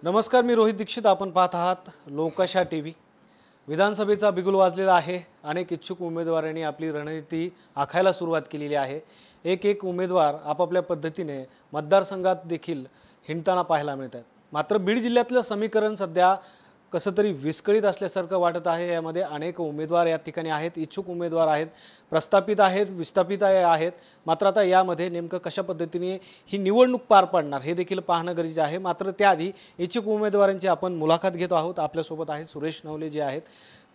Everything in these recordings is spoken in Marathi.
नमस्कार, मी रोहित दीक्षित. आपण पाहत आहात लोकशा टीव्ही. विधानसभेचा बिगुल वाजलेला आहे. अनेक इच्छुक उमेदवारांनी आपली रणनीती आखायला सुरुवात केलेली आहे. एक उमेदवार आपापल्या पद्धतीने मतदारसंघात देखील हिंडताना पाहायला मिळतात. मात्र बीड जिल्ह्यातलं समीकरण सध्या कसं तरी विस्कळीत असल्यासारखं वाटत आहे. यामध्ये अनेक उमेदवार या ठिकाणी आहेत, इच्छुक उमेदवार आहेत, प्रस्थापित आहेत, विस्थापित आहेत. मात्र आता यामध्ये नेमकं कशा पद्धतीने ही निवडणूक पार पडणार हे देखील पाहणं गरजेचं आहे. मात्र त्याआधी इच्छुक उमेदवारांची आपण मुलाखत घेतो आहोत. आपल्यासोबत आहेत सुरेश नवले जे आहेत,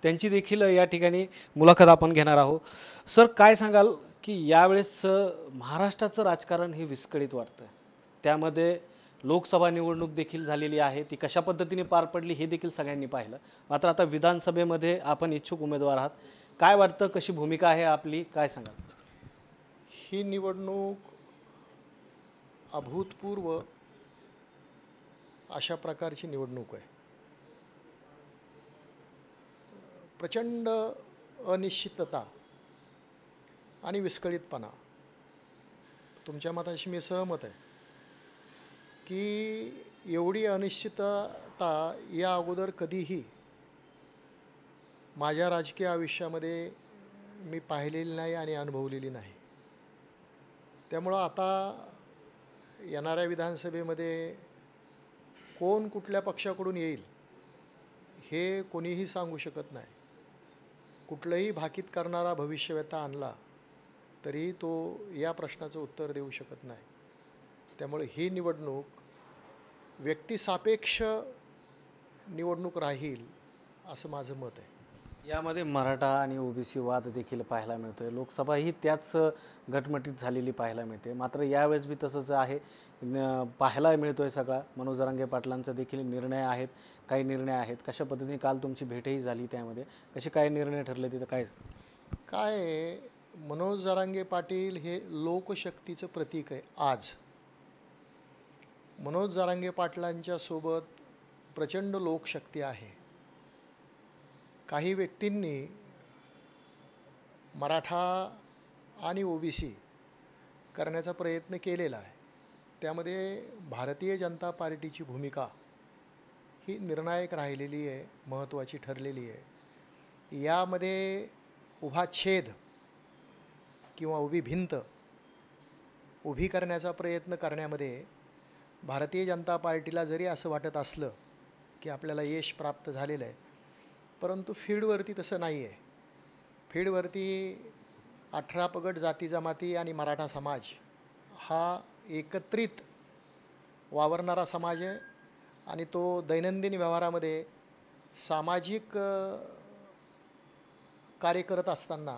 त्यांची देखील या ठिकाणी मुलाखत आपण घेणार आहोत. सर, काय सांगाल की यावेळेस महाराष्ट्राचं राजकारण हे विस्कळीत वाटतं. त्यामध्ये लोकसभा निवडणूक देखील झालेली आहे. ती कशा पद्धतीने पार पडली हे देखील सगळ्यांनी पाहिलं. मात्र आता विधानसभेमध्ये आपण इच्छुक उमेदवार आहात. काय वाटतं, कशी भूमिका आहे आपली, काय सांगाल? ही निवडणूक अभूतपूर्व अशा प्रकारची निवडणूक आहे. प्रचंड अनिश्चितता आणि विस्कळीतपणा. तुमच्या मताशी मी सहमत आहे की एवढी अनिश्चितता या अगोदर कधीही माझ्या राजकीय आयुष्यामध्ये मी पाहिलेली नाही आणि अनुभवलेली नाही. त्यामुळं आता येणाऱ्या विधानसभेमध्ये कोण कुठल्या पक्षाकडून येईल हे कोणीही सांगू शकत नाही. कुठलंही भाकीत करणारा भविष्यवेत्ता आणला तरी तो या प्रश्नाचं उत्तर देऊ शकत नाही. त्यामुळे ही निवडणूक व्यक्तिसापेक्ष निवडणूक राहील असं माझं मत आहे. यामध्ये मराठा आणि ओबीसी वाद देखील पाहायला मिळतोय. लोकसभा ही त्याच गटमटीत झालेली पाहायला मिळते. मात्र यावेळेस बी तसंच आहे, पाहायला मिळतोय सगळा. मनोज जरांगे पाटलांचा देखील निर्णय आहेत, काही निर्णय आहेत. कशा पद्धतीने काल तुमची भेटही झाली, त्यामध्ये कसे काय निर्णय ठरले तिथं काय मनोज जरांगे पाटील हे लोकशक्तीचं प्रतीक आहे. आज मनोज जरांगे पाटलांच्या सोबत प्रचंड लोकशक्ती आहे. काही व्यक्तींनी मराठा आणि ओबीसी करण्याचा प्रयत्न केलेला आहे. त्यामध्ये भारतीय जनता पार्टीची भूमिका ही निर्णायक राहिलेली आहे, महत्त्वाची ठरलेली आहे. यामध्ये उभा छेद किंवा उभी भिंत उभी करण्याचा प्रयत्न करण्यामध्ये भारतीय जनता पार्टीला जरी असं वाटत असलं की आपल्याला यश प्राप्त झालेलं आहे, परंतु फील्डवरती तसं नाही आहे. फील्डवरती 18 पगड जाती जमाती आणि मराठा समाज हा एकत्रित वावरणारा समाज आहे आणि तो दैनंदिन व्यवहारामध्ये सामाजिक कार्य करत असताना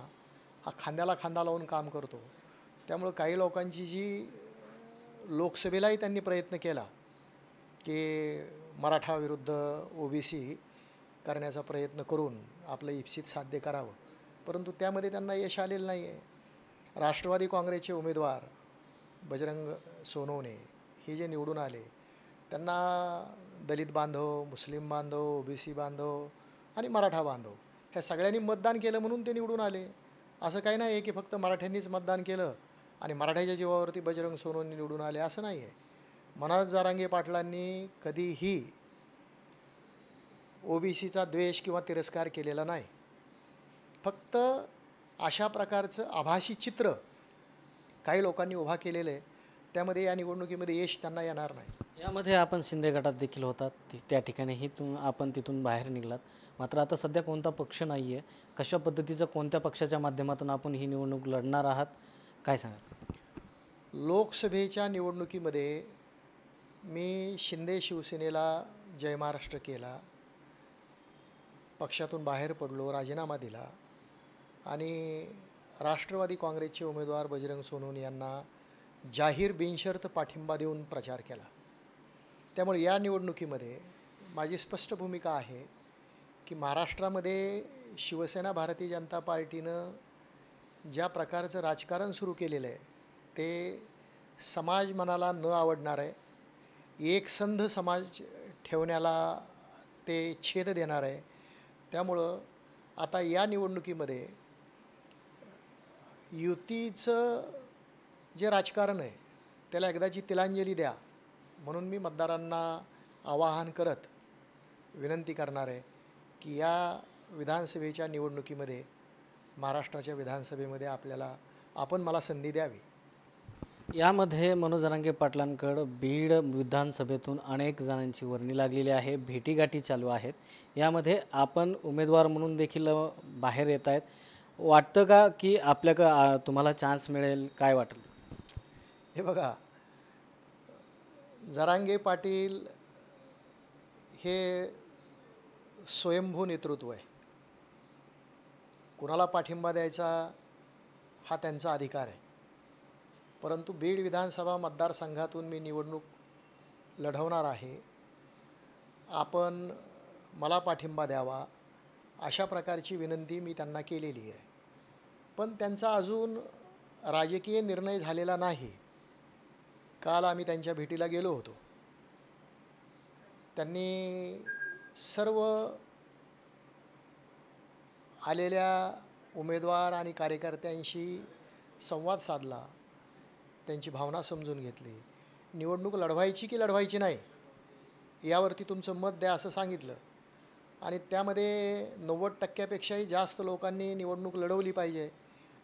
हा खांद्याला खांदा लावून काम करतो. त्यामुळं काही लोकांची जी लोकसभेलाही त्यांनी प्रयत्न केला की मराठा विरुद्ध ओबीसी करण्याचा प्रयत्न करून आपलं इप्सित साध्य करावं, परंतु त्यामध्ये त्यांना यश आलेलं नाही आहे. राष्ट्रवादी काँग्रेसचे उमेदवार बजरंग सोनवणे हे जे निवडून आले, त्यांना दलित बांधव, मुस्लिम बांधव, ओबीसी बांधव आणि मराठा बांधव ह्या सगळ्यांनी मतदान केलं म्हणून ते निवडून आले. असं काही नाही आहे की फक्त मराठ्यांनीच मतदान केलं आणि मराठ्याच्या जीवावरती बजरंग सोनवणे निवडून आले, असं नाही आहे. मनोज जरांगे पाटलांनी कधीही ओबीसीचा द्वेष किंवा तिरस्कार केलेला नाही. फक्त अशा प्रकारचं आभासी चित्र काही लोकांनी उभा केलेलं आहे. त्यामध्ये या निवडणुकीमध्ये यश त्यांना येणार नाही. यामध्ये आपण शिंदे गटात देखील होतात, त्या ठिकाणीही आपण तिथून बाहेर निघलात. मात्र आता सध्या कोणता पक्ष नाही आहे. कशा पद्धतीचं, कोणत्या पक्षाच्या माध्यमातून आपण ही निवडणूक लढणार आहात, काय सांगाल? लोकसभेच्या निवडणुकीमध्ये मी शिंदे शिवसेनेला जय महाराष्ट्र केला, पक्षातून बाहेर पडलो, राजीनामा दिला आणि राष्ट्रवादी काँग्रेसचे उमेदवार बजरंग सोनवणे यांना जाहीर बिनशर्त पाठिंबा देऊन प्रचार केला. त्यामुळे या निवडणुकीमध्ये माझी स्पष्ट भूमिका आहे की महाराष्ट्रामध्ये शिवसेना भारतीय जनता पार्टीनं ज्या प्रकारचं राजकारण सुरू केलेलं आहे ते समाज मनाला न आवडणार आहे. एकसंध समाज ठेवण्याला ते छेद देणार आहे. त्यामुळं आता या निवडणुकीमध्ये युतीचं जे राजकारण आहे त्याला एकदाची तिलांजली द्या म्हणून मी मतदारांना आवाहन करत विनंती करणार आहे की या विधानसभेच्या निवडणुकीमध्ये महाराष्ट्राच्या विधानसभेमध्ये आपण मला संधी द्यावी. यामध्ये मनोज जरांगे पाटलांकडं बीड विधानसभेतून अनेक जणांची वर्णी लागलेली आहे, भेटीगाठी चालू आहेत. यामध्ये आपण उमेदवार म्हणून देखील बाहेर येत आहेत. वाटतं का की आपल्याकडं तुम्हाला चान्स मिळेल? काय वाटेल? हे बघा, जरांगे पाटील हे स्वयंभू नेतृत्व आहे. कुणाला पाठिंबा द्यायचा हा त्यांचा अधिकार आहे. परंतु बीड विधानसभा मतदारसंघातून मी निवडणूक लढवणार आहे. आपण मला पाठिंबा द्यावा अशा प्रकारची विनंती मी त्यांना केलेली आहे. पण त्यांचा अजून राजकीय निर्णय झालेला नाही. काल आम्ही त्यांच्या भेटीला गेलो होतो. त्यांनी सर्व आलेल्या उमेदवार आणि कार्यकर्त्यांशी संवाद साधला, त्यांची भावना समजून घेतली. निवडणूक लढवायची की लढवायची नाही यावरती तुमचं मत द्या असं सांगितलं आणि त्यामध्ये 90%पेक्षाही जास्त लोकांनी निवडणूक लढवली पाहिजे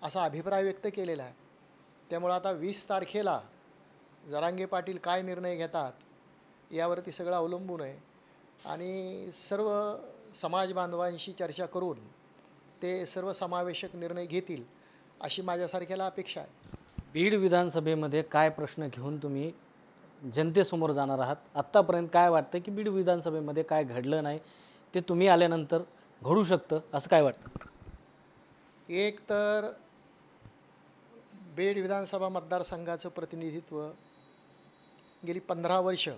असा अभिप्राय व्यक्त केलेला आहे. त्यामुळे आता 20 तारखेला जरांगे पाटील काय निर्णय घेतात यावरती सगळं अवलंबून आहे आणि सर्व समाज बांधवांशी चर्चा करून ते सर्वसमावेशक निर्णय घेतील अशी माझ्यासारख्याला अपेक्षा आहे. बीड विधानसभेमध्ये काय प्रश्न घेऊन तुम्ही जनतेसमोर जाणार आहात? आत्तापर्यंत काय वाटतं की बीड विधानसभेमध्ये काय घडलं नाही ते तुम्ही आल्यानंतर घडू शकतं असं काय वाटतं? एक तर बीड विधानसभा मतदारसंघाचं प्रतिनिधित्व गेली 15 वर्ष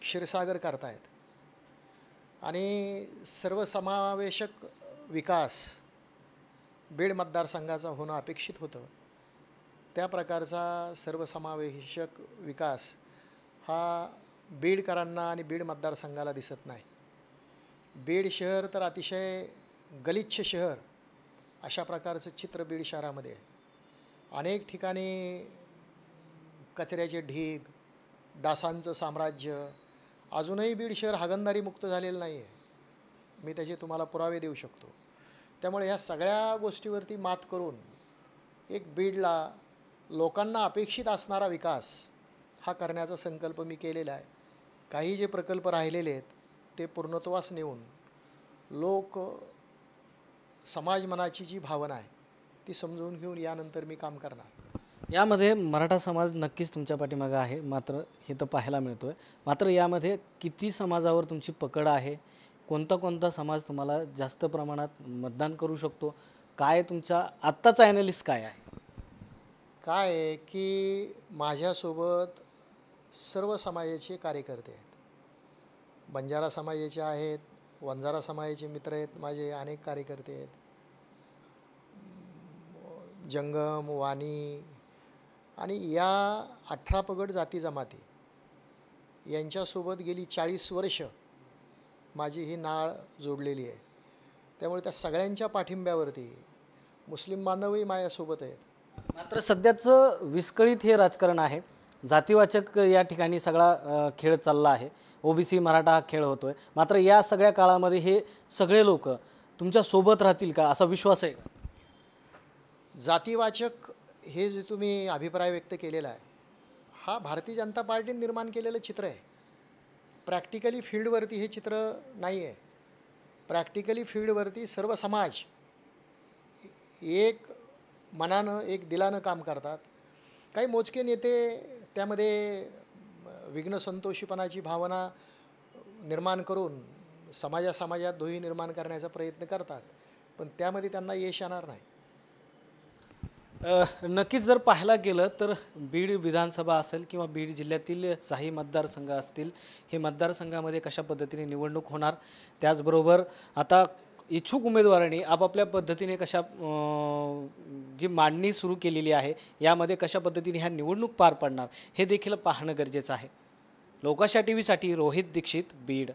क्षीरसागर करतायत आणि सर्वसमावेशक विकास बीड मतदारसंघाचा होणं अपेक्षित होतं. त्या प्रकारचा सर्वसमावेशक विकास हा बीडकरांना आणि बीड मतदारसंघाला दिसत नाही. बीड शहर तर अतिशय गलिच्छ शहर अशा प्रकारचं चित्र बीड शहरामध्ये आहे. अनेक ठिकाणी कचऱ्याचे ढीग, डासांचं साम्राज्य. अजूनही बीड शहर हागणदारीमुक्त झालेलं नाही आहे. मी त्याचे तुम्हाला पुरावे देऊ शकतो. त्यामुळे ह्या सगळ्या गोष्टीवरती मात करून एक बीडला लोकांना अपेक्षित असणारा विकास हा करण्याचा संकल्प मी केलेला आहे. काही जे प्रकल्प राहिलेले आहेत ते पूर्णत्वास नेऊन लोक समाज मनाची जी भावना आहे ती समजून घेऊन यानंतर मी काम करणार. यामध्ये मराठा समाज नक्कीच तुमच्या पाठीमागं आहे, मात्र हे तर पाहायला मिळतो आहे. मात्र यामध्ये किती समाजावर तुमची पकड आहे? कोणता कोणता समाज तुम्हाला जास्त प्रमाणात मतदान करू शकतो? काय तुमचा आत्ताचा ॲनालिस्ट काय आहे? काय आहे की माझ्यासोबत सर्व समाजाचे कार्यकर्ते आहेत. बंजारा समाजाचे आहेत, वंजारा समाजाचे मित्र आहेत, माझे अनेक कार्यकर्ते आहेत. जंगम, वाणी आणि या 18 पगड जाती जमाती यांच्यासोबत गेली 40 वर्ष माझी ही नाळ जोडलेली आहे. त्यामुळे त्या सगळ्यांच्या पाठिंब्यावरती मुस्लिम बांधवही माझ्यासोबत आहेत. मात्र सध्याचं विस्कळीत हे राजकारण आहे. जातीवाचक या ठिकाणी सगळा खेळ चालला आहे. ओबीसी मराठा हा खेळ होतो आहे. मात्र या सगळ्या काळामध्ये हे सगळे लोक तुमच्या सोबत राहतील का असा विश्वास आहे? जातीवाचक हे जे तुम्ही अभिप्राय व्यक्त केलेला आहे हा भारतीय जनता पार्टीने निर्माण केलेलं चित्र आहे. प्रॅक्टिकली फील्डवरती हे चित्र नाही आहे. प्रॅक्टिकली फील्डवरती सर्व समाज एक मनानं एक दिलानं काम करतात. काही मोजके नेते त्यामध्ये विघ्नसंतोषीपणाची भावना निर्माण करून समाजात दोही निर्माण करण्याचा प्रयत्न करतात, पण त्यामध्ये त्यांना यश येणार नाही. नक्कीच जर पाहायला गेलं तर बीड विधानसभा असेल किंवा बीड जिल्ह्यातील काही मतदारसंघ असतील, हे मतदारसंघामध्ये कशा पद्धतीने निवडणूक होणार, त्याचबरोबर आता इच्छुक उमेदवारांनी आपापल्या पद्धतीने कशा जी मांडणी सुरू केलेली आहे यामध्ये कशा पद्धतीने ह्या निवडणूक पार पडणार हे देखील पाहणं गरजेचं आहे. लोकाशा टीव्हीसाठी रोहित दीक्षित, बीड.